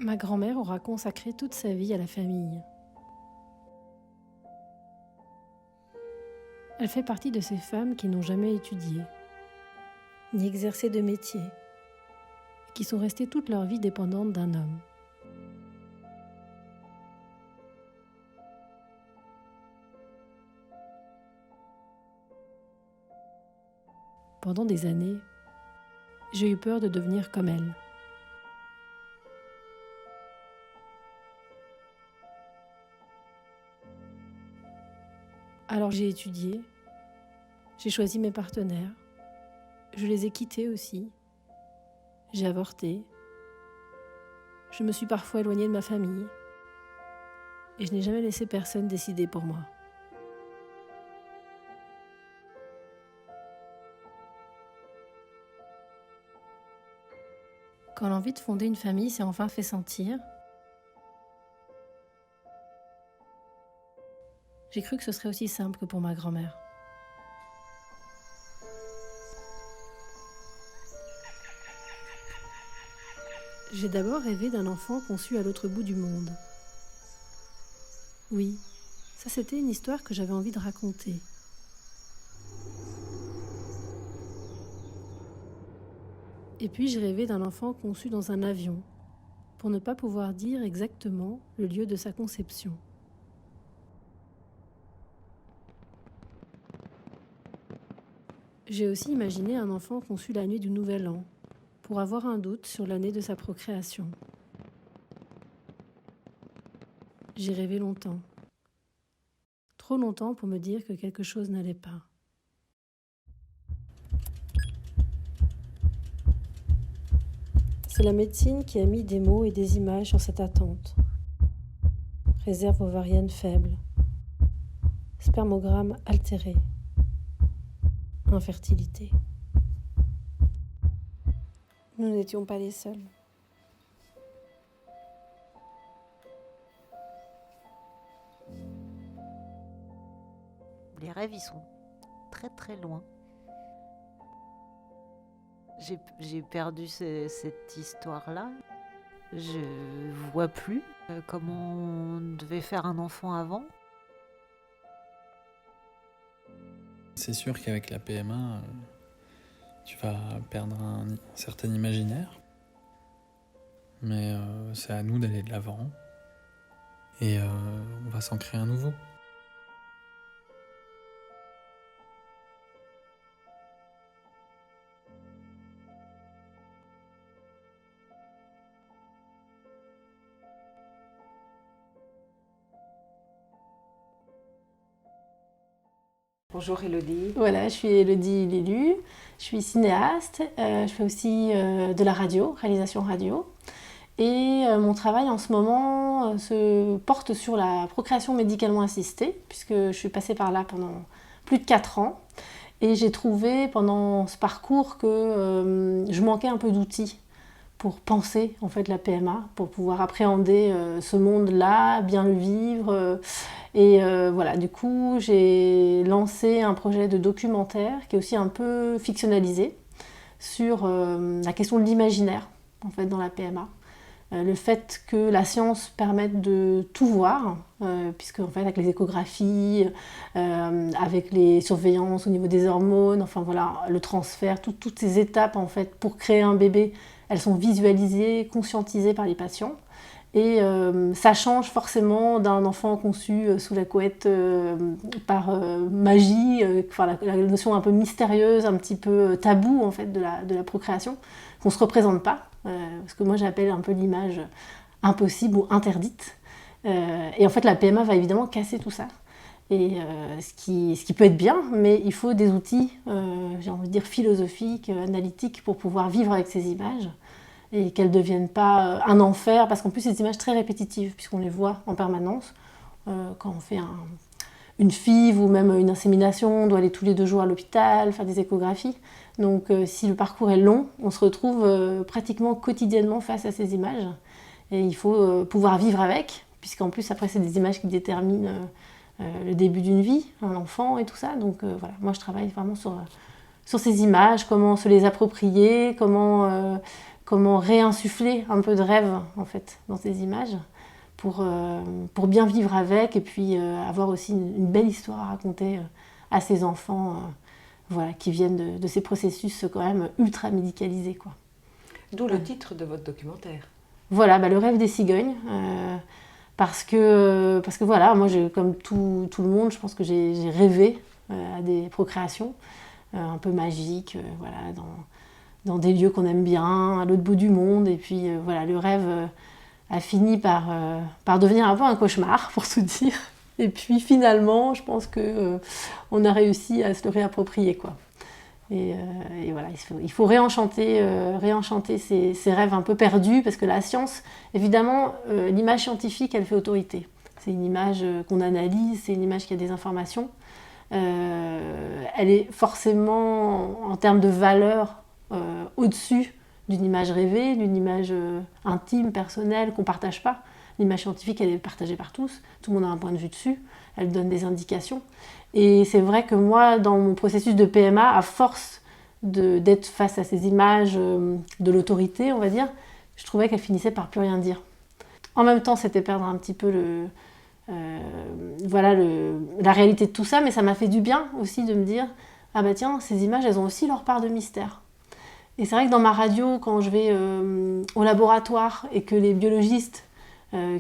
Ma grand-mère aura consacré toute sa vie à la famille. Elle fait partie de ces femmes qui n'ont jamais étudié, ni exercé de métier, et qui sont restées toute leur vie dépendantes d'un homme. Pendant des années, j'ai eu peur de devenir comme elle. Alors j'ai étudié, j'ai choisi mes partenaires, je les ai quittés aussi, j'ai avorté, je me suis parfois éloignée de ma famille et je n'ai jamais laissé personne décider pour moi. Quand l'envie de fonder une famille s'est enfin fait sentir, j'ai cru que ce serait aussi simple que pour ma grand-mère. J'ai d'abord rêvé d'un enfant conçu à l'autre bout du monde. Oui, ça c'était une histoire que j'avais envie de raconter. Et puis j'ai rêvé d'un enfant conçu dans un avion, pour ne pas pouvoir dire exactement le lieu de sa conception. J'ai aussi imaginé un enfant conçu la nuit du Nouvel An, pour avoir un doute sur l'année de sa procréation. J'ai rêvé longtemps. Trop longtemps pour me dire que quelque chose n'allait pas. C'est la médecine qui a mis des mots et des images sur cette attente. Réserve ovarienne faible. Spermogramme altéré. Infertilité. Nous n'étions pas les seuls. Les rêves, ils sont très très loin. J'ai perdu cette histoire-là. Je vois plus comment on devait faire un enfant avant. C'est sûr qu'avec la PMA, tu vas perdre un certain imaginaire. Mais c'est à nous d'aller de l'avant. Et on va s'en créer un nouveau. Bonjour Élodie. Voilà, je suis Élodie Lélu, je suis cinéaste, je fais aussi de la radio, réalisation radio. Et mon travail en ce moment se porte sur la procréation médicalement assistée, puisque je suis passée par là pendant plus de 4 ans. Et j'ai trouvé pendant ce parcours que je manquais un peu d'outils pour penser en fait la PMA, pour pouvoir appréhender ce monde-là, bien le vivre. Voilà, du coup, j'ai lancé un projet de documentaire qui est aussi un peu fictionnalisé sur la question de l'imaginaire en fait, dans la PMA. Le fait que la science permette de tout voir, puisque en fait, avec les échographies, avec les surveillances au niveau des hormones, enfin voilà, le transfert, toutes ces étapes en fait, pour créer un bébé, elles sont visualisées, conscientisées par les patients. Et ça change forcément d'un enfant conçu sous la couette par magie, enfin, la notion un peu mystérieuse, un petit peu taboue en fait, de la procréation, qu'on ne se représente pas, ce que moi j'appelle un peu l'image impossible ou interdite. Et en fait la PMA va évidemment casser tout ça. Et ce qui peut être bien, mais il faut des outils, j'ai envie de dire philosophiques, analytiques, pour pouvoir vivre avec ces images. Et qu'elles ne deviennent pas un enfer, parce qu'en plus c'est des images très répétitives, puisqu'on les voit en permanence. Quand on fait une FIV ou même une insémination, on doit aller tous les 2 jours à l'hôpital, faire des échographies. Donc si le parcours est long, on se retrouve pratiquement quotidiennement face à ces images. Et il faut pouvoir vivre avec, puisqu'en plus après c'est des images qui déterminent le début d'une vie, un enfant et tout ça. Donc voilà, moi je travaille vraiment sur ces images, comment se les approprier, comment comment réinsuffler un peu de rêve en fait dans ces images pour bien vivre avec et puis avoir aussi une belle histoire à raconter à ces enfants voilà, qui viennent de ces processus quand même ultra médicalisés, quoi. D'où le titre de votre documentaire. Voilà, le rêve des cigognes. Parce que voilà, moi, comme tout le monde, je pense que j'ai rêvé à des procréations un peu magiques, voilà, dans des lieux qu'on aime bien, à l'autre bout du monde. Et puis voilà, le rêve a fini par devenir un peu un cauchemar, pour tout dire. Et puis finalement, je pense qu'on a réussi à se le réapproprier, quoi. Et voilà, il faut réenchanter ces rêves un peu perdus, parce que la science, évidemment, l'image scientifique, elle fait autorité. C'est une image qu'on analyse, c'est une image qui a des informations. Elle est forcément, en termes de valeur, au-dessus d'une image rêvée, d'une image intime, personnelle, qu'on ne partage pas. L'image scientifique, elle est partagée par tous, tout le monde a un point de vue dessus, elle donne des indications. Et c'est vrai que moi, dans mon processus de PMA, à force d'être face à ces images de l'autorité, on va dire, je trouvais qu'elles finissaient par plus rien dire. En même temps, c'était perdre un petit peu la réalité de tout ça, mais ça m'a fait du bien aussi de me dire « Ah bah tiens, ces images, elles ont aussi leur part de mystère ». Et c'est vrai que dans ma radio, quand je vais au laboratoire et que les biologistes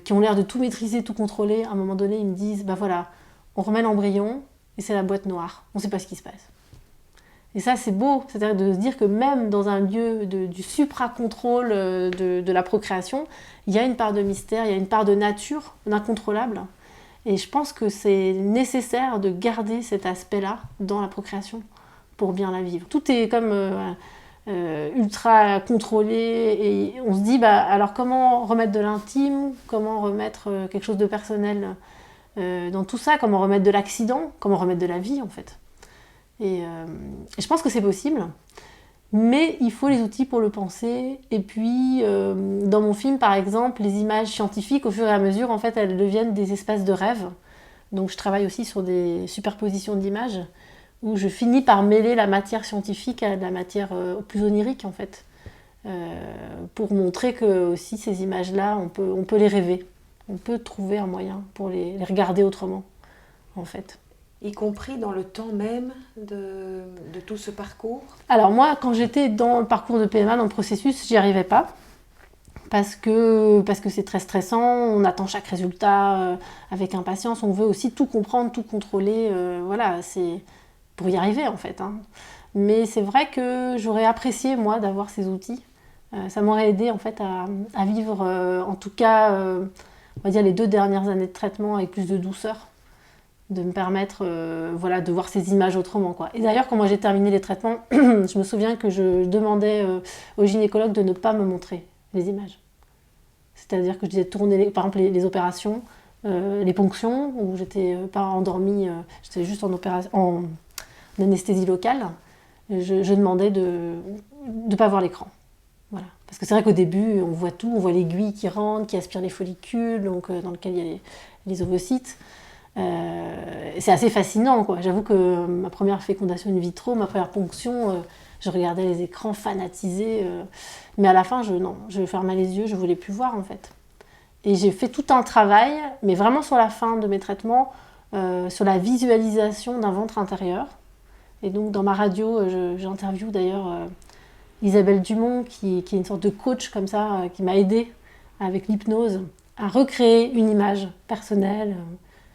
qui ont l'air de tout maîtriser, tout contrôler, à un moment donné, ils me disent « Bah voilà, on remet l'embryon et c'est la boîte noire, on ne sait pas ce qui se passe ». Et ça, c'est beau, c'est-à-dire de se dire que même dans un lieu du supra-contrôle de la procréation, il y a une part de mystère, il y a une part de nature, d'incontrôlable. Et je pense que c'est nécessaire de garder cet aspect-là dans la procréation pour bien la vivre. Tout est comme ultra contrôlé et on se dit, alors comment remettre de l'intime, comment remettre quelque chose de personnel dans tout ça, comment remettre de l'accident, comment remettre de la vie en fait. Et je pense que c'est possible, mais il faut les outils pour le penser. Et puis, dans mon film, par exemple, les images scientifiques, au fur et à mesure, en fait, elles deviennent des espaces de rêve. Donc, je travaille aussi sur des superpositions d'images, où je finis par mêler la matière scientifique à la matière plus onirique, en fait, pour montrer que aussi ces images-là, on peut les rêver. On peut trouver un moyen pour les regarder autrement, en fait. Y compris dans le temps même de tout ce parcours? Alors moi, quand j'étais dans le parcours de PMA, dans le processus, j'y arrivais pas. Parce que c'est très stressant, on attend chaque résultat avec impatience, on veut aussi tout comprendre, tout contrôler. Voilà, c'est pour y arriver en fait. Mais c'est vrai que j'aurais apprécié, moi, d'avoir ces outils. Ça m'aurait aidé en fait à vivre, en tout cas, on va dire les 2 dernières années de traitement avec plus de douceur. De me permettre de voir ces images autrement, quoi. Et d'ailleurs, quand moi j'ai terminé les traitements, je me souviens que je demandais au gynécologue de ne pas me montrer les images. C'est-à-dire que je disais tourner, par exemple, les opérations, les ponctions, où j'étais pas endormie, j'étais juste en anesthésie locale. Je demandais de ne pas voir l'écran. Voilà. Parce que c'est vrai qu'au début, on voit tout, on voit l'aiguille qui rentre, qui aspire les follicules, donc, dans lequel il y a les ovocytes. C'est assez fascinant, quoi. J'avoue que ma première fécondation in vitro, ma première ponction, je regardais les écrans fanatisés, mais à la fin, je fermais les yeux, je voulais plus voir en fait. Et j'ai fait tout un travail, mais vraiment sur la fin de mes traitements, sur la visualisation d'un ventre intérieur. Et donc dans ma radio, j'interviewe d'ailleurs Isabelle Dumont, qui est une sorte de coach comme ça, qui m'a aidée avec l'hypnose à recréer une image personnelle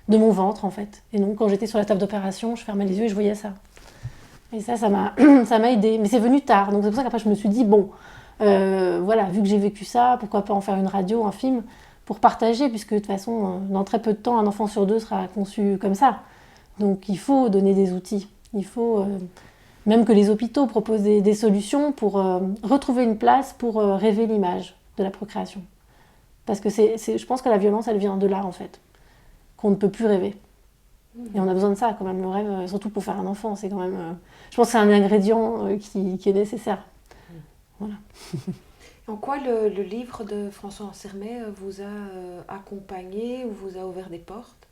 de mon ventre en fait. Et donc quand j'étais sur la table d'opération, je fermais les yeux et je voyais ça. Et ça m'a aidée. Mais c'est venu tard, donc c'est pour ça qu'après je me suis dit, bon, voilà, vu que j'ai vécu ça, pourquoi pas en faire une radio, un film, pour partager, puisque de toute façon, dans très peu de temps, un enfant sur 2 sera conçu comme ça. Donc il faut donner des outils. Il faut, même que les hôpitaux proposent des solutions pour retrouver une place pour rêver l'image de la procréation. Parce que je pense que la violence, elle vient de là en fait. Qu'on ne peut plus rêver. Et on a besoin de ça quand même, le rêve, surtout pour faire un enfant, c'est quand même... je pense que c'est un ingrédient qui est nécessaire. Voilà. En quoi le livre de François Ansermet vous a accompagné ou vous a ouvert des portes?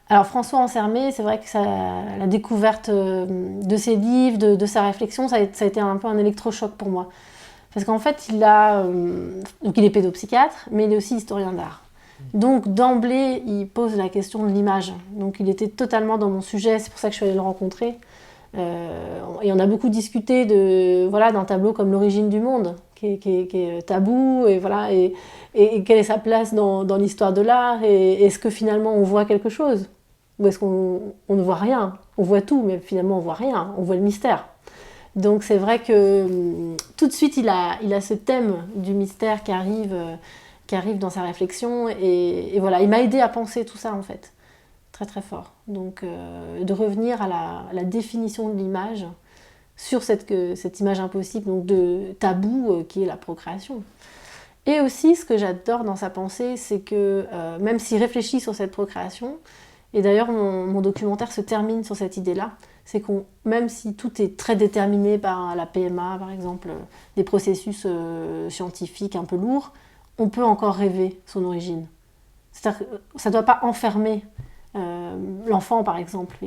Alors François Ansermet, c'est vrai que la découverte de ses livres, de sa réflexion, ça a été un peu un électrochoc pour moi. Parce qu'en fait, donc il est pédopsychiatre, mais il est aussi historien d'art. Donc d'emblée, il pose la question de l'image. Donc il était totalement dans mon sujet, c'est pour ça que je suis allée le rencontrer. Et on a beaucoup discuté d'un tableau comme L'origine du monde, qui est tabou, et quelle est sa place dans l'histoire de l'art, et est-ce que finalement on voit quelque chose, ou est-ce qu'on ne voit rien? On voit tout, mais finalement on voit rien, on voit le mystère. Donc c'est vrai que tout de suite il a ce thème du mystère qui arrive dans sa réflexion, et voilà, il m'a aidé à penser tout ça en fait. Très très fort. Donc de revenir à la définition de l'image sur cette image impossible, donc de tabou qui est la procréation. Et aussi ce que j'adore dans sa pensée, c'est que même s'il réfléchit sur cette procréation, et d'ailleurs mon documentaire se termine sur cette idée-là, c'est que même si tout est très déterminé par la PMA par exemple, des processus scientifiques un peu lourds, on peut encore rêver son origine. C'est-à-dire que ça ne doit pas enfermer l'enfant par exemple.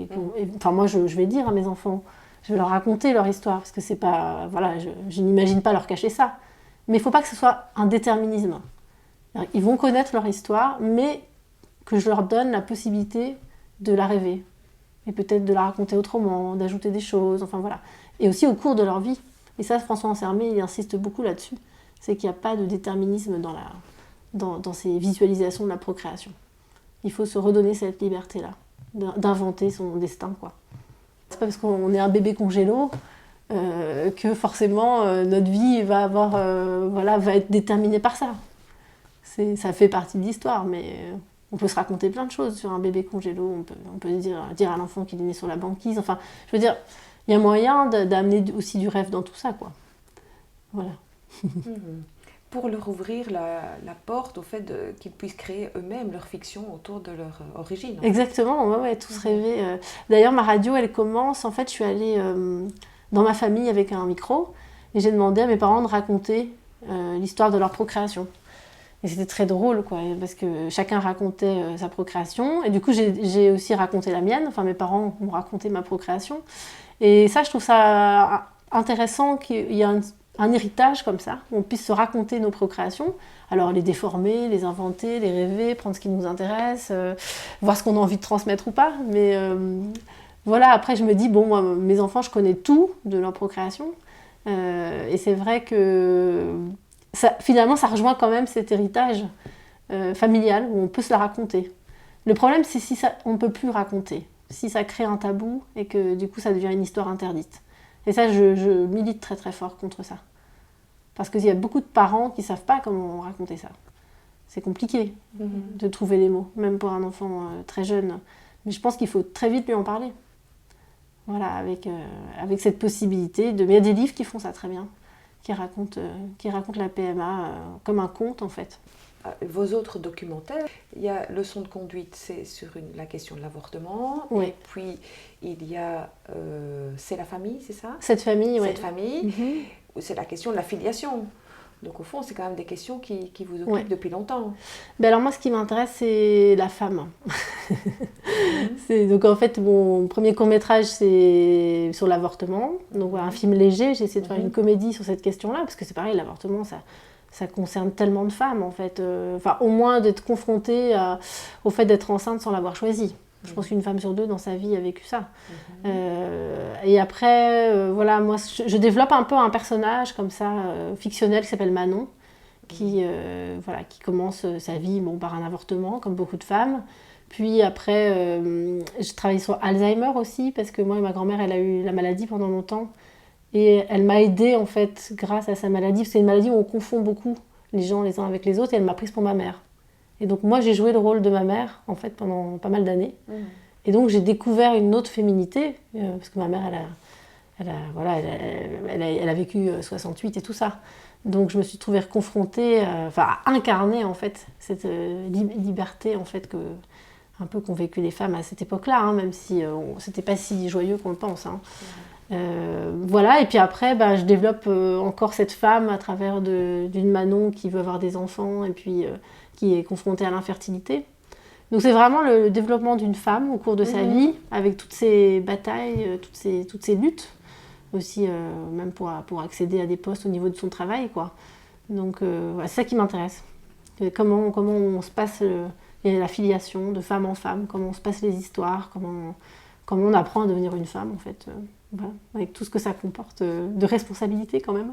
Moi je vais dire à mes enfants, je vais leur raconter leur histoire, parce que c'est pas, voilà, je n'imagine pas leur cacher ça. Mais il ne faut pas que ce soit un déterminisme. Ils vont connaître leur histoire, mais que je leur donne la possibilité de la rêver. Et peut-être de la raconter autrement, d'ajouter des choses, enfin voilà. Et aussi au cours de leur vie. Et ça, François Ansermet, il insiste beaucoup là-dessus. C'est qu'il n'y a pas de déterminisme dans ces visualisations de la procréation. Il faut se redonner cette liberté-là, d'inventer son destin, quoi. C'est pas parce qu'on est un bébé congélo que forcément notre vie va être déterminée par ça. Ça fait partie de l'histoire, mais on peut se raconter plein de choses sur un bébé congélo. On peut dire à l'enfant qu'il est né sur la banquise. Enfin, je veux dire, il y a moyen d'amener aussi du rêve dans tout ça, quoi. Voilà. Pour leur ouvrir la porte au fait qu'ils puissent créer eux-mêmes leur fiction autour de leur origine. Exactement, ouais, tous rêver. D'ailleurs, ma radio, elle commence, en fait, je suis allée dans ma famille avec un micro, et j'ai demandé à mes parents de raconter l'histoire de leur procréation. Et c'était très drôle, quoi, parce que chacun racontait sa procréation, et du coup, j'ai aussi raconté la mienne, enfin, mes parents m'ont raconté ma procréation. Et ça, je trouve ça intéressant qu'il y ait un héritage comme ça, où on puisse se raconter nos procréations, alors les déformer, les inventer, les rêver, prendre ce qui nous intéresse, voir ce qu'on a envie de transmettre ou pas, mais voilà, après je me dis, bon, moi, mes enfants, je connais tout de leur procréation, et c'est vrai que finalement ça rejoint quand même cet héritage familial, où on peut se la raconter. Le problème, c'est si on ne peut plus raconter, si ça crée un tabou, et que du coup ça devient une histoire interdite. Et ça, je milite très très fort contre ça. Parce qu'il y a beaucoup de parents qui ne savent pas comment raconter ça. C'est compliqué de trouver les mots, même pour un enfant très jeune. Mais je pense qu'il faut très vite lui en parler. Voilà, avec cette possibilité de... Il y a des livres qui font ça très bien, qui racontent la PMA comme un conte en fait. Vos autres documentaires, il y a Leçon de conduite, c'est sur la question de l'avortement. Oui. Et puis, il y a C'est la famille, c'est ça? Cette famille, oui. Cette famille, c'est la question de la filiation. Donc, au fond, c'est quand même des questions qui vous occupent depuis longtemps. Ben alors moi, ce qui m'intéresse, c'est la femme. Donc, en fait, mon premier court-métrage, c'est sur l'avortement. Donc, voilà, un film léger. J'ai essayé de faire une comédie sur cette question-là, parce que c'est pareil, l'avortement, ça concerne tellement de femmes, en fait. Au moins d'être confrontée au fait d'être enceinte sans l'avoir choisi. Je pense qu'une femme sur deux dans sa vie a vécu ça. Et après, voilà, moi, je développe un peu un personnage comme ça, fictionnel, qui s'appelle Manon, qui commence sa vie par un avortement, comme beaucoup de femmes. Puis après, je travaille sur Alzheimer aussi, parce que moi et ma grand-mère, elle a eu la maladie pendant longtemps. Et elle m'a aidée, en fait, grâce à sa maladie. C'est une maladie où on confond beaucoup les gens les uns avec les autres, et elle m'a prise pour ma mère. Et donc moi, j'ai joué le rôle de ma mère, en fait, pendant pas mal d'années. Et donc j'ai découvert une autre féminité, parce que ma mère, elle a vécu 68 et tout ça. Donc je me suis trouvée confrontée, à incarner, en fait, cette liberté, en fait, qu'ont vécu les femmes à cette époque-là, hein, même si c'était pas si joyeux qu'on le pense. Hein. Voilà, et puis après, je développe encore cette femme à travers d'une Manon qui veut avoir des enfants, et puis qui est confrontée à l'infertilité. Donc c'est vraiment le développement d'une femme au cours de sa vie, avec toutes ses batailles, toutes ses luttes. aussi, même pour accéder à des postes au niveau de son travail, quoi. Donc, voilà, c'est ça qui m'intéresse. Comment on se passe la filiation de femme en femme, comment on se passe les histoires, comment on apprend à devenir une femme, en fait. Voilà, avec tout ce que ça comporte de responsabilité, quand même.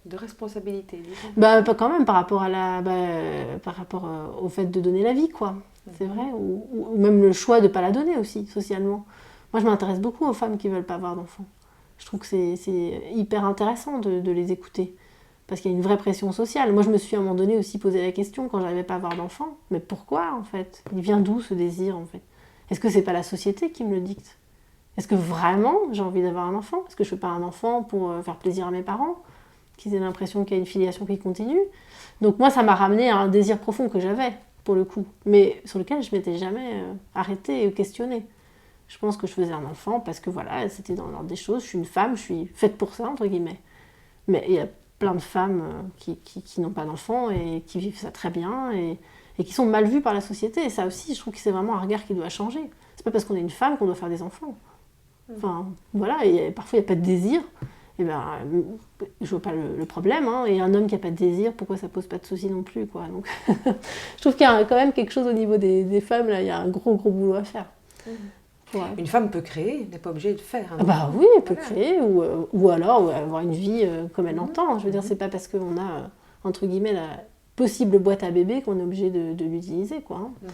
De responsabilité, disons. Bah, quand même, par rapport au fait de donner la vie, quoi. C'est vrai. Ou même le choix de ne pas la donner aussi, socialement. Moi, je m'intéresse beaucoup aux femmes qui ne veulent pas avoir d'enfants. Je trouve que c'est hyper intéressant de les écouter. Parce qu'il y a une vraie pression sociale. Moi, je me suis à un moment donné aussi posé la question quand je n'arrivais pas à avoir d'enfants. Mais pourquoi, en fait? Il vient d'où ce désir, en fait? Est-ce que c'est pas la société qui me le dicte? Est-ce que vraiment j'ai envie d'avoir un enfant? Est-ce que je ne fais pas un enfant pour faire plaisir à mes parents? Qu'ils aient l'impression qu'il y a une filiation qui continue. Donc moi, ça m'a ramené à un désir profond que j'avais, pour le coup, mais sur lequel je ne m'étais jamais arrêtée ou questionnée. Je pense que je faisais un enfant parce que voilà, c'était dans l'ordre des choses, je suis une femme, je suis faite pour ça, entre guillemets. Mais il y a plein de femmes qui n'ont pas d'enfants et qui vivent ça très bien et qui sont mal vues par la société. Et ça aussi, je trouve que c'est vraiment un regard qui doit changer. C'est pas parce qu'on est une femme qu'on doit faire des enfants. Enfin, voilà, et parfois il n'y a pas de désir. Et ben, je vois pas le problème, hein. Et un homme qui n'a pas de désir, pourquoi ça pose pas de soucis non plus, quoi. Donc, je trouve qu'il y a quand même quelque chose au niveau des femmes, là, il y a un gros boulot à faire. Ouais. Une femme peut créer, n'est pas obligée de faire. Hein. Bah oui, elle peut créer, ou alors avoir une vie comme elle l'entend. Je veux dire, c'est pas parce qu'on a, entre guillemets, la possible boîte à bébé qu'on est obligé de l'utiliser, quoi. Hein.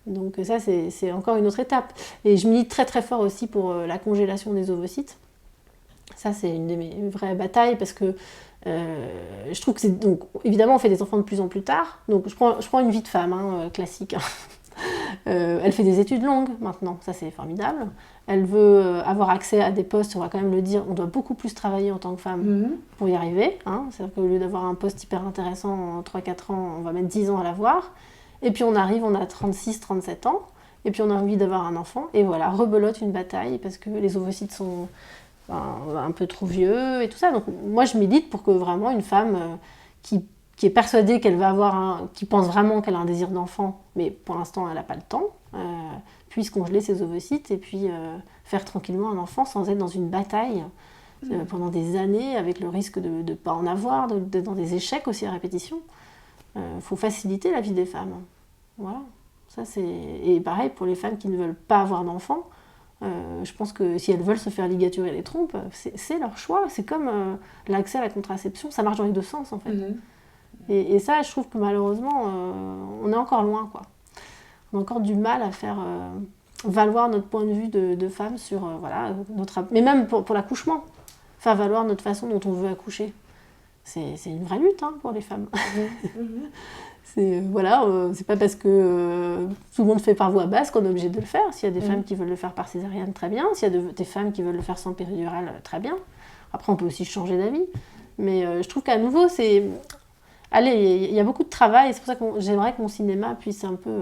Donc ça, c'est encore une autre étape. Et je milite très très fort aussi pour la congélation des ovocytes. Ça, c'est une de mes vraies batailles parce que je trouve que c'est... Donc, évidemment, on fait des enfants de plus en plus tard. Donc, je prends une vie de femme, hein, classique. Elle fait des études longues, maintenant. Ça, c'est formidable. Elle veut avoir accès à des postes, on va quand même le dire, on doit beaucoup plus travailler en tant que femme pour y arriver. Hein. C'est-à-dire qu'au lieu d'avoir un poste hyper intéressant en 3-4 ans, on va mettre 10 ans à l'avoir. Et puis, on arrive, on a 36-37 ans. Et puis, on a envie d'avoir un enfant. Et voilà, rebelote une bataille parce que les ovocytes sont... un peu trop vieux et tout ça. Donc moi je milite pour que vraiment une femme qui est persuadée qu'elle va avoir qui pense vraiment qu'elle a un désir d'enfant, mais pour l'instant elle n'a pas le temps, puisse congeler ses ovocytes et puis faire tranquillement un enfant sans être dans une bataille pendant des années avec le risque de ne pas en avoir, d'être dans des échecs aussi à répétition. Faut faciliter la vie des femmes. Voilà. Ça, et pareil pour les femmes qui ne veulent pas avoir d'enfants. Je pense que si elles veulent se faire ligaturer les trompes, c'est leur choix. C'est comme l'accès à la contraception, ça marche dans les deux sens en fait. Et ça, je trouve que malheureusement, on est encore loin, quoi. On a encore du mal à faire valoir notre point de vue de femme sur voilà, mais même pour l'accouchement, faire valoir notre façon dont on veut accoucher. C'est une vraie lutte hein, pour les femmes. C'est pas parce que tout le monde fait par voie basse qu'on est obligé de le faire. S'il y a des femmes qui veulent le faire par césarienne, très bien. S'il y a des femmes qui veulent le faire sans péridurale, très bien. Après, on peut aussi changer d'avis. Mais je trouve qu'à nouveau, il y a beaucoup de travail. C'est pour ça que j'aimerais que mon cinéma puisse un peu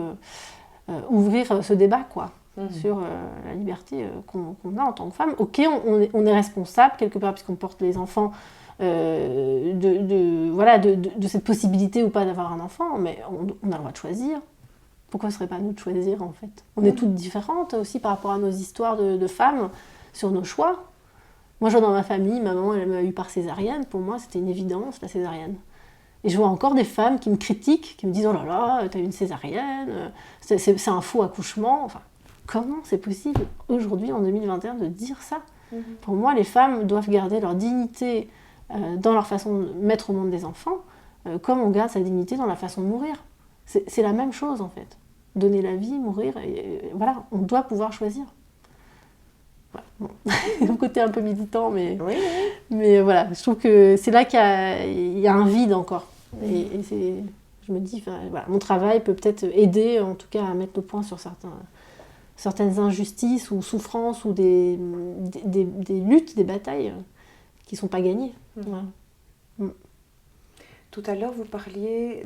ouvrir ce débat, quoi, sur la liberté qu'on a en tant que femme. Ok, on est responsable quelque part puisqu'on porte les enfants. De cette possibilité ou pas d'avoir un enfant, mais on a le droit de choisir. Pourquoi ce serait pas à nous de choisir en fait? On est toutes différentes aussi par rapport à nos histoires de femmes sur nos choix. Moi je vois dans ma famille, ma maman elle m'a eu par césarienne, pour moi c'était une évidence la césarienne. Et je vois encore des femmes qui me critiquent, qui me disent oh là là, t'as eu une césarienne, c'est un faux accouchement. Enfin, comment c'est possible aujourd'hui en 2021 de dire ça? Pour moi les femmes doivent garder leur dignité dans leur façon de mettre au monde des enfants, comme on garde sa dignité dans la façon de mourir. C'est la même chose en fait. Donner la vie, mourir, et voilà, on doit pouvoir choisir. Voilà. Bon. Un côté un peu militant, mais voilà, je trouve que c'est là qu'il y a un vide encore. Et je me dis, voilà, mon travail peut peut-être aider en tout cas à mettre le point sur certaines injustices ou souffrances ou des luttes, des batailles qui ne sont pas gagnées. Ouais. Tout à l'heure, vous parliez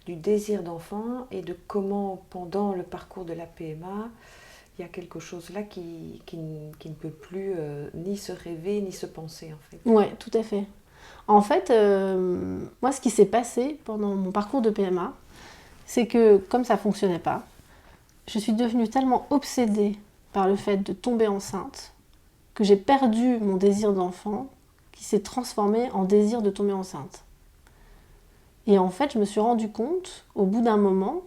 du désir d'enfant et de comment, pendant le parcours de la PMA, il y a quelque chose là qui ne peut plus ni se rêver, ni se penser, en fait. Oui, tout à fait. En fait, moi, ce qui s'est passé pendant mon parcours de PMA, c'est que, comme ça ne fonctionnait pas, je suis devenue tellement obsédée par le fait de tomber enceinte que j'ai perdu mon désir d'enfant qui s'est transformé en désir de tomber enceinte. Et en fait, je me suis rendu compte, au bout d'un moment,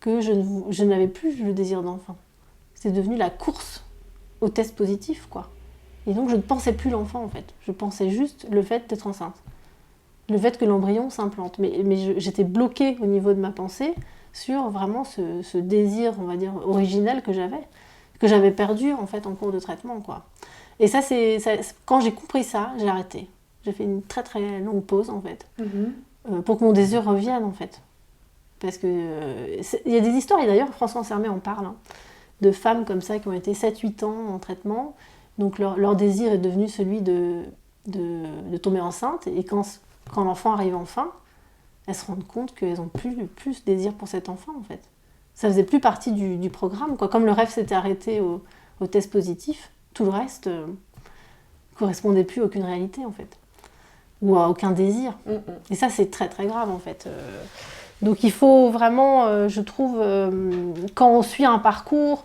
que je n'avais plus le désir d'enfant. C'est devenu la course au test positif, quoi. Et donc, je ne pensais plus l'enfant, en fait. Je pensais juste le fait d'être enceinte. Le fait que l'embryon s'implante. Mais j'étais bloquée au niveau de ma pensée sur vraiment ce désir, on va dire, originel que j'avais perdu, en fait, en cours de traitement, quoi. Et ça, quand j'ai compris ça, j'ai arrêté. J'ai fait une très, très longue pause, en fait. Pour que mon désir revienne, en fait. Parce que il y a des histoires, et d'ailleurs François Ansermet en parle, hein, de femmes comme ça qui ont été 7-8 ans en traitement, donc leur désir est devenu celui de tomber enceinte, et quand l'enfant arrive enfin, elles se rendent compte qu'elles n'ont plus ce désir pour cet enfant, en fait. Ça faisait plus partie du programme, quoi. Comme le rêve s'était arrêté au test positif, tout le reste correspondait plus à aucune réalité, en fait. Ou à aucun désir. Et ça, c'est très très grave, en fait. Donc il faut vraiment, je trouve, quand on suit un parcours,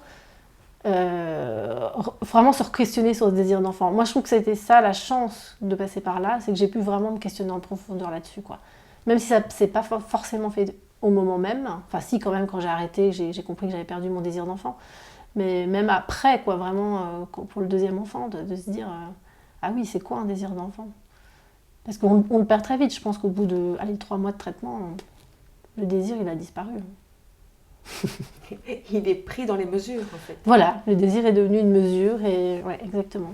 vraiment se questionner sur ce désir d'enfant. Moi, je trouve que c'était ça la chance de passer par là, c'est que j'ai pu vraiment me questionner en profondeur là-dessus, quoi. Même si ça s'est pas forcément fait au moment même, enfin si quand même quand j'ai arrêté, j'ai compris que j'avais perdu mon désir d'enfant, mais même après, quoi, vraiment pour le deuxième enfant, de se dire ah oui, c'est quoi un désir d'enfant? Parce qu'on le perd très vite, je pense qu'au bout de 3 mois de traitement, le désir il a disparu. Il est pris dans les mesures, en fait. Voilà, le désir est devenu une mesure, et ouais, exactement.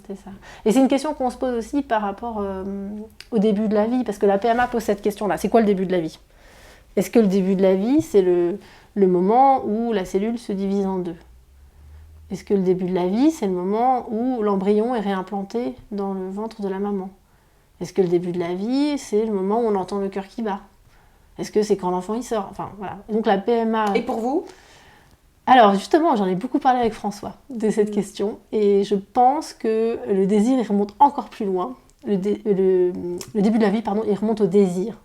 C'est ça. Et c'est une question qu'on se pose aussi par rapport au début de la vie, parce que la PMA pose cette question-là. C'est quoi le début de la vie? Est-ce que le début de la vie, c'est le moment où la cellule se divise en deux? Est-ce que le début de la vie, c'est le moment où l'embryon est réimplanté dans le ventre de la maman? Est-ce que le début de la vie, c'est le moment où on entend le cœur qui bat? Est-ce que c'est quand l'enfant il sort? Enfin, voilà. Donc la PMA... Et pour vous? Alors justement, j'en ai beaucoup parlé avec François de cette question, et je pense que le désir, il remonte encore plus loin. Le début de la vie, pardon, il remonte au désir.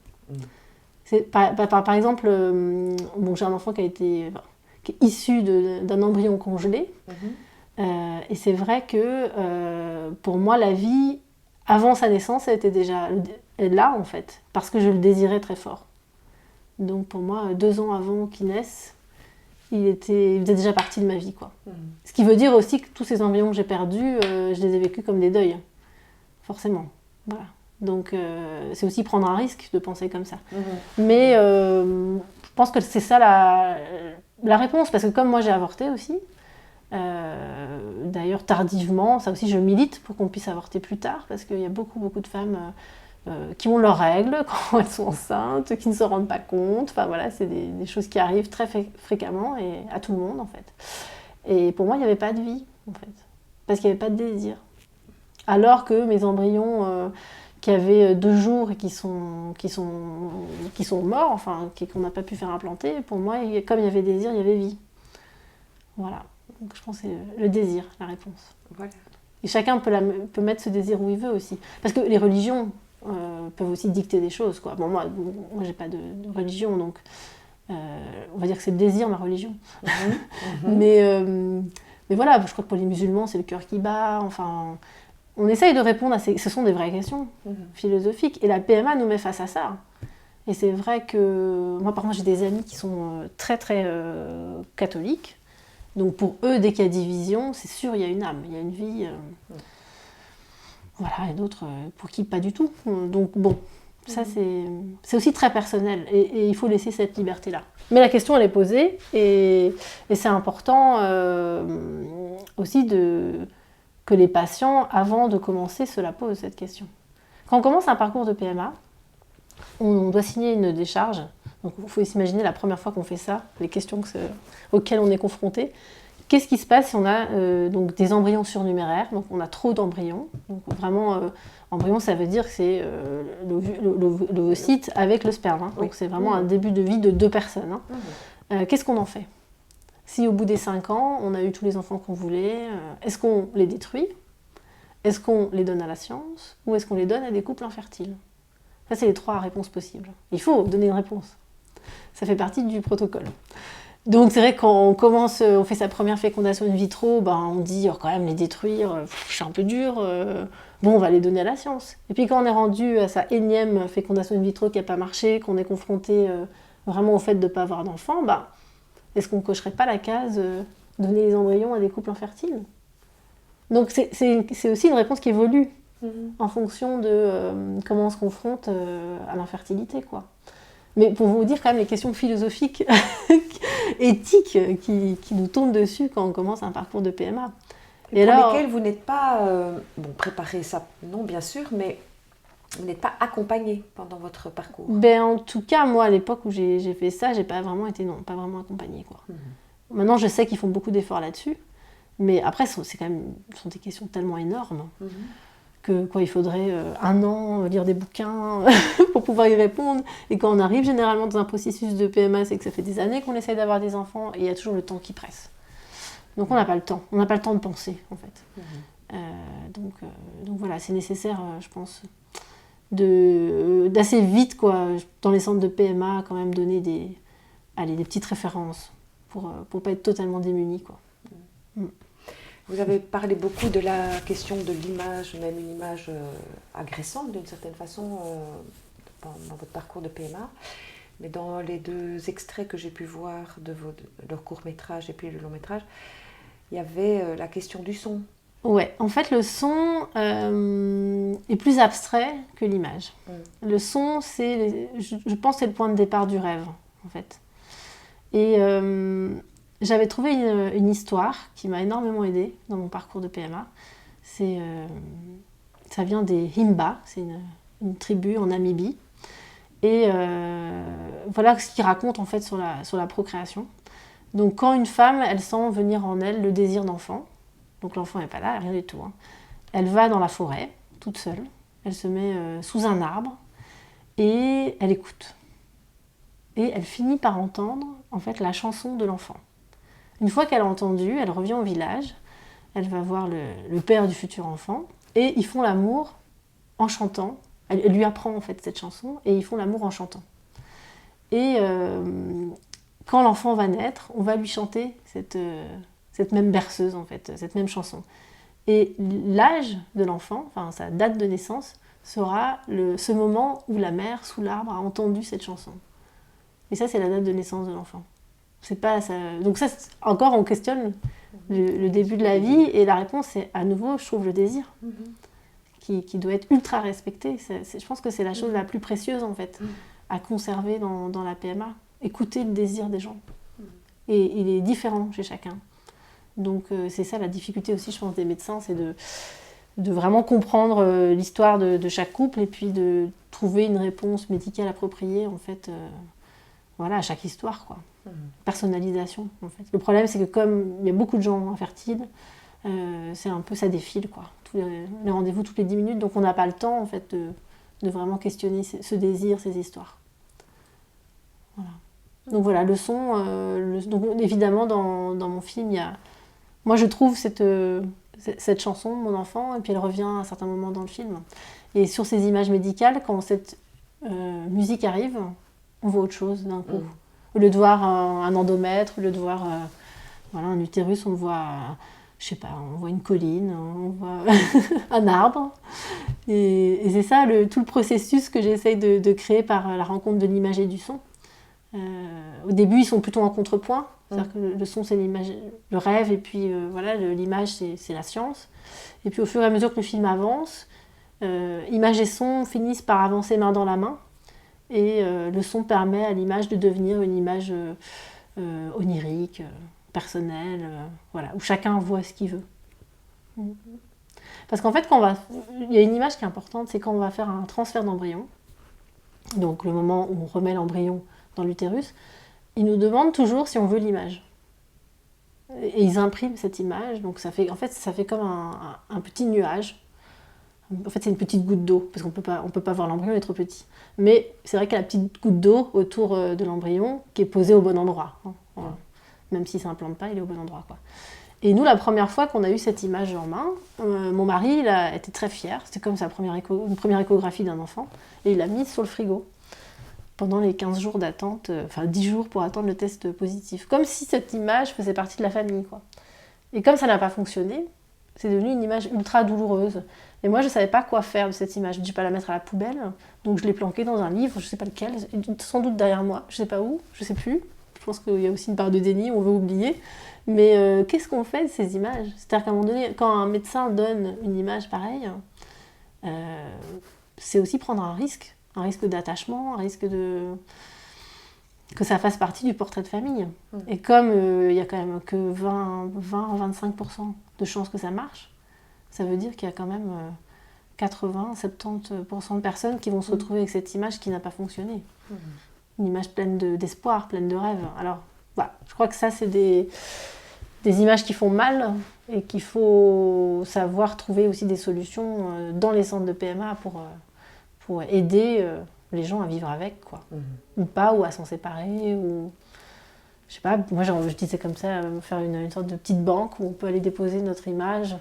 Par exemple, j'ai un enfant qui est issu d'un embryon congelé, et c'est vrai que pour moi, la vie, avant sa naissance, elle était déjà là, en fait, parce que je le désirais très fort. Donc pour moi, 2 ans avant qu'il naisse, il faisait déjà partie de ma vie, quoi. Ce qui veut dire aussi que tous ces embryons que j'ai perdus, je les ai vécus comme des deuils, forcément. Voilà. Donc c'est aussi prendre un risque de penser comme ça. Mais je pense que c'est ça la réponse, parce que comme moi j'ai avorté aussi, d'ailleurs tardivement, ça aussi je milite pour qu'on puisse avorter plus tard, parce qu'il y a beaucoup de femmes qui ont leurs règles quand elles sont enceintes, qui ne se rendent pas compte. Enfin voilà, c'est des choses qui arrivent très fréquemment et à tout le monde, en fait. Et pour moi, il n'y avait pas de vie, en fait, parce qu'il n'y avait pas de désir. Alors que mes embryons qui avaient 2 jours et qui sont morts, enfin qu'on n'a pas pu faire implanter, pour moi, comme il y avait désir, il y avait vie. Voilà. Donc je pense que c'est le désir, la réponse. Voilà. Et chacun peut mettre ce désir où il veut aussi. Parce que les religions peuvent aussi dicter des choses, quoi. Bon, moi j'ai pas de religion, donc on va dire que c'est le désir, ma religion. Mais voilà, je crois que pour les musulmans, c'est le cœur qui bat. Enfin, on essaye de répondre à ce sont des vraies questions philosophiques. Et la PMA nous met face à ça. Et c'est vrai que moi, par exemple, j'ai des amis qui sont très très catholiques. Donc pour eux, dès qu'il y a division, c'est sûr, il y a une âme, il y a une vie. Voilà, et d'autres pour qui pas du tout. Donc bon, ça c'est aussi très personnel, et il faut laisser cette liberté-là. Mais la question, elle est posée, et c'est important aussi que les patients, avant de commencer, se la posent, cette question. Quand on commence un parcours de PMA, on doit signer une décharge. Donc il faut s'imaginer la première fois qu'on fait ça, les questions auxquelles on est confronté. Qu'est-ce qui se passe si on a donc des embryons surnuméraires? Donc on a trop d'embryons. Donc vraiment, embryon, ça veut dire que c'est l'ovocyte avec le sperme. Hein. Donc c'est vraiment un début de vie de 2 personnes. Hein. Qu'est-ce qu'on en fait? Si au bout des 5 ans, on a eu tous les enfants qu'on voulait, est-ce qu'on les détruit? Est-ce qu'on les donne à la science? Ou est-ce qu'on les donne à des couples infertiles? Ça, c'est les 3 réponses possibles. Il faut donner une réponse. Ça fait partie du protocole. Donc c'est vrai quand on fait sa première fécondation in vitro, on dit quand même les détruire, c'est un peu dur, bon on va les donner à la science. Et puis quand on est rendu à sa énième fécondation in vitro qui n'a pas marché, qu'on est confronté vraiment au fait de ne pas avoir d'enfant, est-ce qu'on ne cocherait pas la case donner les embryons à des couples infertiles? Donc c'est aussi une réponse qui évolue en fonction de comment on se confronte à l'infertilité, quoi. Mais pour vous dire quand même les questions philosophiques, éthiques qui nous tombent dessus quand on commence un parcours de PMA. Et pour lesquelles vous n'êtes pas préparé, ça non bien sûr, mais vous n'êtes pas accompagné pendant votre parcours. En tout cas, moi à l'époque où j'ai fait ça, j'ai pas vraiment été pas vraiment accompagnée, quoi. Maintenant je sais qu'ils font beaucoup d'efforts là-dessus, mais après c'est quand même sont des questions tellement énormes. Il faudrait un an lire des bouquins pour pouvoir y répondre. Et quand on arrive généralement dans un processus de PMA, c'est que ça fait des années qu'on essaie d'avoir des enfants et il y a toujours le temps qui presse. Donc on n'a pas le temps. On n'a pas le temps de penser, en fait. Donc voilà, c'est nécessaire, je pense, d'assez vite, quoi, dans les centres de PMA, quand même donner des petites références pour ne pas être totalement démunis, quoi. Vous avez parlé beaucoup de la question de l'image, même une image agressante d'une certaine façon dans votre parcours de PMA. Mais dans les 2 extraits que j'ai pu voir de leur court-métrage et puis le long-métrage, il y avait la question du son. Ouais, en fait le son est plus abstrait que l'image. Le son, je pense que c'est le point de départ du rêve, en fait. Et j'avais trouvé une histoire qui m'a énormément aidée dans mon parcours de PMA. Ça vient des Himba, c'est une tribu en Namibie. Et voilà ce qu'ils racontent en fait sur la procréation. Donc quand une femme, elle sent venir en elle le désir d'enfant, donc l'enfant n'est pas là, rien du tout, hein. Elle va dans la forêt, toute seule, elle se met sous un arbre et elle écoute. Et elle finit par entendre en fait la chanson de l'enfant. Une fois qu'elle a entendu, elle revient au village, elle va voir le père du futur enfant, et ils font l'amour en chantant. Elle lui apprend en fait cette chanson, et ils font l'amour en chantant. Et quand l'enfant va naître, on va lui chanter cette même berceuse en fait, cette même chanson. Et l'âge de l'enfant, enfin sa date de naissance, sera ce moment où la mère, sous l'arbre, a entendu cette chanson. Et ça, c'est la date de naissance de l'enfant. C'est pas ça. Donc ça, encore, on questionne le début de la vie, et la réponse, c'est à nouveau, je trouve, le désir, qui doit être ultra respecté. Je pense que c'est la chose la plus précieuse, en fait, à conserver dans la PMA. Écouter le désir des gens. Et il est différent chez chacun. Donc c'est ça la difficulté aussi, je pense, des médecins, c'est de vraiment comprendre l'histoire de chaque couple, et puis de trouver une réponse médicale appropriée, en fait, à chaque histoire, quoi. Personnalisation, en fait. Le problème, c'est que comme il y a beaucoup de gens infertiles, c'est un peu, ça défile, quoi. Les rendez-vous toutes les 10 minutes, donc on n'a pas le temps, en fait, de vraiment questionner ce désir, ces histoires. Voilà. Donc voilà, le son, donc évidemment, dans mon film, il y a... Moi, je trouve cette chanson, Mon enfant, et puis elle revient à un certain moment dans le film. Et sur ces images médicales, quand cette musique arrive, on voit autre chose d'un coup. Au lieu de voir un endomètre, au lieu de voir un utérus, on voit, on voit une colline, on voit un arbre. Et c'est ça tout le processus que j'essaye de créer par la rencontre de l'image et du son. Au début, ils sont plutôt en contrepoint. C'est-à-dire que le son, c'est l'image, le rêve, et puis l'image, c'est la science. Et puis au fur et à mesure que le film avance, image et son finissent par avancer main dans la main. Et le son permet à l'image de devenir une image onirique, personnelle, où chacun voit ce qu'il veut. Parce qu'en fait, il y a une image qui est importante, c'est quand on va faire un transfert d'embryon, donc le moment où on remet l'embryon dans l'utérus, ils nous demandent toujours si on veut l'image. Et ils impriment cette image, donc ça fait comme un petit nuage. En fait, c'est une petite goutte d'eau, parce qu'on peut pas voir l'embryon, il est trop petit. Mais c'est vrai qu'il y a la petite goutte d'eau autour de l'embryon qui est posée au bon endroit. Voilà. Même s'il ne s'implante pas, il est au bon endroit, quoi. Et nous, la première fois qu'on a eu cette image en main, mon mari, il a été très fier. C'était comme une première échographie d'un enfant. Et il l'a mise sur le frigo. pendant les 15 jours d'attente, enfin 10 jours pour attendre le test positif. Comme si cette image faisait partie de la famille, quoi. Et comme ça n'a pas fonctionné, c'est devenu une image ultra douloureuse. Et moi, je ne savais pas quoi faire de cette image. Je ne vais pas la mettre à la poubelle, donc je l'ai planquée dans un livre, je ne sais pas lequel, sans doute derrière moi, je ne sais pas où, je ne sais plus. Je pense qu'il y a aussi une part de déni, on veut oublier. Mais qu'est-ce qu'on fait de ces images? C'est-à-dire qu'à un moment donné, quand un médecin donne une image pareille, c'est aussi prendre un risque d'attachement, un risque que ça fasse partie du portrait de famille. Et comme il n'y a quand même que 20-25% de chances que ça marche, ça veut dire qu'il y a quand même 80-70% de personnes qui vont se retrouver avec cette image qui n'a pas fonctionné. Une image pleine d'espoir, pleine de rêves. Alors, voilà, je crois que ça, c'est des images qui font mal et qu'il faut savoir trouver aussi des solutions dans les centres de PMA pour aider les gens à vivre avec, quoi. Ou pas, ou à s'en séparer, ou... Je sais pas, moi je disais comme ça, faire une sorte de petite banque où on peut aller déposer notre image,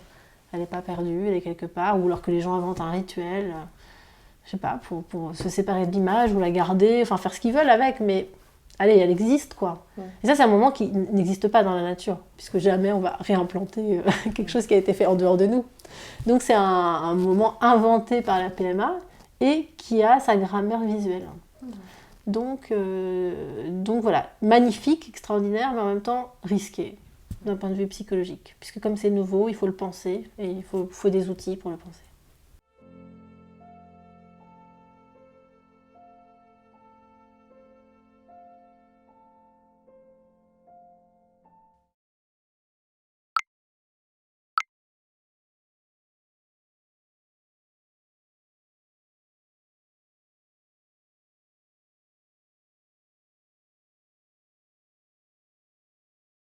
elle n'est pas perdue, elle est quelque part, ou alors que les gens inventent un rituel, je sais pas, pour se séparer de l'image ou la garder, enfin faire ce qu'ils veulent avec, mais allez, elle existe, quoi. Et ça, c'est un moment qui n'existe pas dans la nature, puisque jamais on va réimplanter quelque chose qui a été fait en dehors de nous. Donc c'est un moment inventé par la PMA, et qui a sa grammaire visuelle. Donc voilà, magnifique, extraordinaire, mais en même temps risqué, d'un point de vue psychologique. Puisque comme c'est nouveau, il faut le penser, et il faut des outils pour le penser.